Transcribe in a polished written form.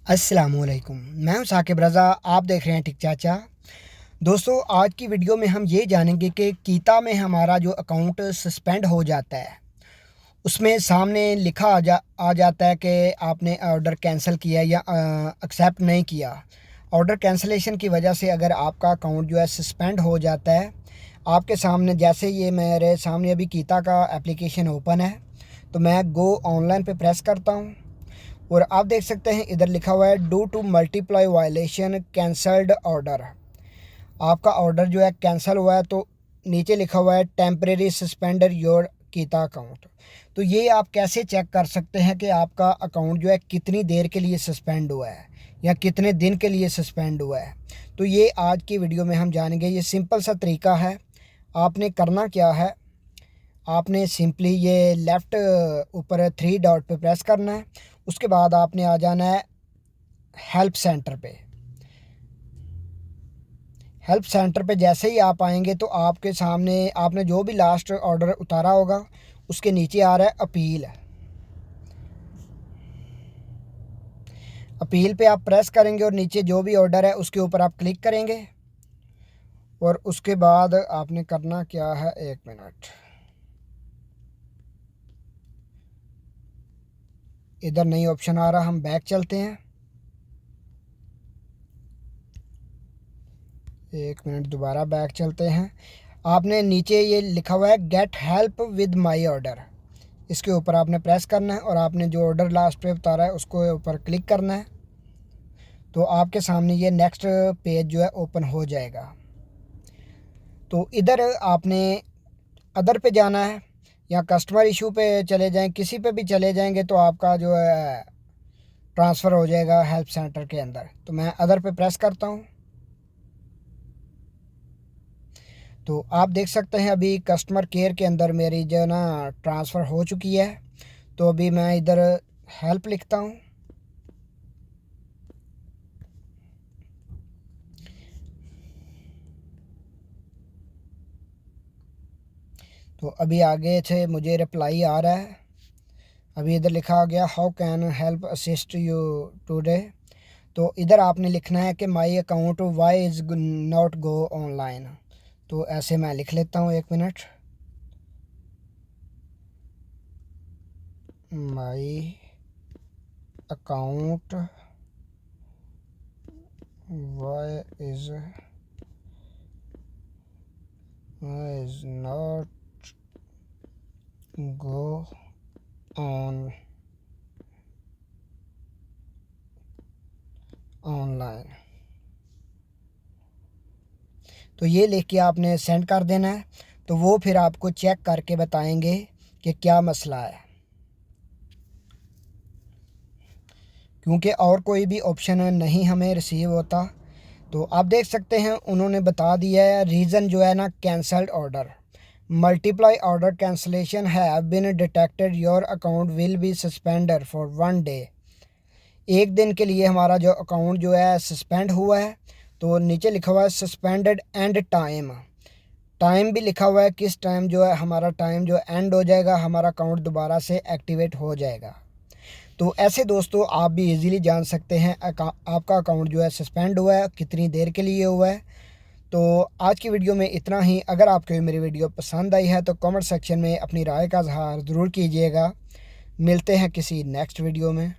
अस्सलामुअलैकुम। मैं हूं साकिब रज़ा, आप देख रहे हैं टिक चाचा। दोस्तों, आज की वीडियो में हम ये जानेंगे कि कीता में हमारा जो अकाउंट सस्पेंड हो जाता है, उसमें सामने लिखा आ जाता है कि आपने ऑर्डर कैंसिल किया या एक्सेप्ट नहीं किया। ऑर्डर कैंसिलेशन की वजह से अगर आपका अकाउंट जो है सस्पेंड हो जाता है, आपके सामने जैसे ये मेरे सामने अभी कीता का एप्लीकेशन ओपन है, तो मैं गो ऑनलाइन पे प्रेस करता हूँ और आप देख सकते हैं इधर लिखा हुआ है due to multiply violation cancelled order. आपका ऑर्डर जो है कैंसिल हुआ है, तो नीचे लिखा हुआ है टेम्परेरी सस्पेंडर योर कीता अकाउंट। तो ये आप कैसे चेक कर सकते हैं कि आपका अकाउंट जो है कितनी देर के लिए सस्पेंड हुआ है या कितने दिन के लिए सस्पेंड हुआ है। तो ये आज की वीडियो में हम जानेंगे। ये सिंपल सा तरीका है। आपने करना क्या है, आपने सिंपली ये लेफ़्ट ऊपर 3 डॉट पे प्रेस करना है। उसके बाद आपने आ जाना है हेल्प सेंटर पे। हेल्प सेंटर पे जैसे ही आप आएंगे तो आपके सामने आपने जो भी लास्ट ऑर्डर उतारा होगा उसके नीचे आ रहा है अपील। अपील पे आप प्रेस करेंगे और नीचे जो भी ऑर्डर है उसके ऊपर आप क्लिक करेंगे और उसके बाद आपने करना क्या है, 1 मिनट, इधर नई ऑप्शन आ रहा, हम बैक चलते हैं। 1 मिनट, दोबारा बैक चलते हैं। आपने नीचे ये लिखा हुआ है get help with my order, इसके ऊपर आपने प्रेस करना है और आपने जो ऑर्डर लास्ट पे उतारा है उसको ऊपर क्लिक करना है। तो आपके सामने ये नेक्स्ट पेज जो है ओपन हो जाएगा। तो इधर आपने अदर पे जाना है या कस्टमर इशू पे चले जाएं, किसी पे भी चले जाएंगे तो आपका जो है ट्रांसफ़र हो जाएगा हेल्प सेंटर के अंदर। तो मैं अदर पे प्रेस करता हूँ। तो आप देख सकते हैं अभी कस्टमर केयर के अंदर मेरी जो ना ट्रांसफ़र हो चुकी है। तो अभी मैं इधर हेल्प लिखता हूँ। तो अभी आगे से मुझे रिप्लाई आ रहा है। अभी इधर लिखा आ गया how can help assist you today. तो इधर आपने लिखना है कि my account why is not go online. तो ऐसे मैं लिख लेता हूँ, 1 मिनट। My account why is not go online. तो ये लिख के आपने सेंड कर देना है। तो वो फिर आपको चेक करके बताएंगे कि क्या मसला है, क्योंकि और कोई भी ऑप्शन नहीं हमें रिसीव होता। तो आप देख सकते हैं उन्होंने बता दिया है रीज़न जो है ना, cancelled order, multiply order cancellation have been detected, your account will be suspended for 1 day. एक दिन के लिए हमारा जो अकाउंट जो है सस्पेंड हुआ है। तो नीचे लिखा हुआ है सस्पेंडेड एंड टाइम, टाइम भी लिखा हुआ है किस टाइम जो है हमारा टाइम जो एंड हो जाएगा, हमारा अकाउंट दोबारा से एक्टिवेट हो जाएगा। तो ऐसे दोस्तों आप भी इजीली जान सकते हैं आपका अकाउंट जो है सस्पेंड हुआ है, कितनी देर के लिए हुआ है। तो आज की वीडियो में इतना ही। अगर आपको मेरी वीडियो पसंद आई है तो कमेंट सेक्शन में अपनी राय का इजहार ज़रूर कीजिएगा। मिलते हैं किसी नेक्स्ट वीडियो में।